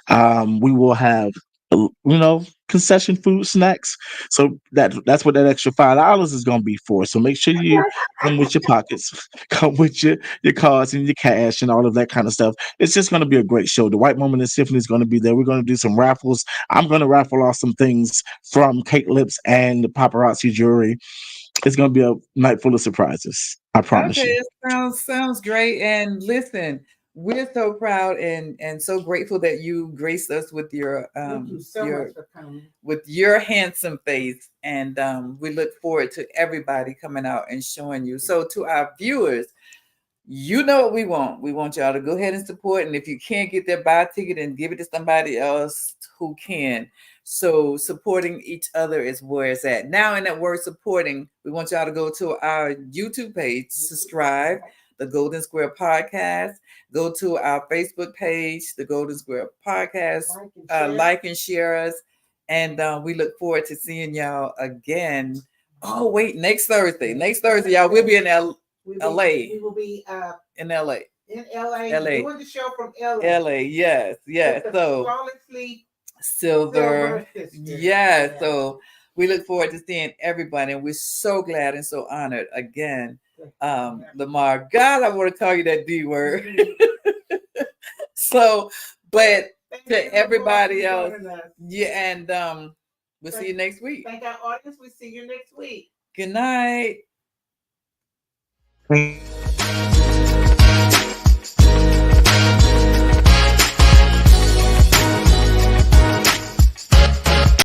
We will have, concession food snacks. So that's what that extra $5 is going to be for. So make sure you come with your pockets, come with your cards and your cash and all of that kind of stuff. It's just going to be a great show. The White Woman and Symphony is going to be there. We're going to do some raffles. I'm going to raffle off some things from Cake Lips and the Paparazzi Jewelry. It's going to be a night full of surprises. I promise Okay, you. it sounds great. And listen, we're so proud and so grateful that you graced us with your Thank you so much for coming. with your handsome face, and we look forward to everybody coming out and showing you. So to our viewers, you know what we want. We want y'all to go ahead and support, and if you can't get there, buy a ticket and give it to somebody else who can. So supporting each other is where it's at. Now, in that word supporting, we want y'all to go to our YouTube page, subscribe, the Golden Square Podcast. Go to our Facebook page, the Golden Square Podcast. Like and share us. And we look forward to seeing y'all again. Oh, wait, next Thursday. Next Thursday, y'all, we'll be in LA. We will be in LA. In LA. Doing the show from LA. LA, yes. So flawlessly Silver. Yeah. So we look forward to seeing everybody, and we're so glad and so honored again. Lamar, God, I want to call you that D word. So, but to everybody else, yeah, and we'll see you next week. Thank our audience. We'll see you next week. Good night.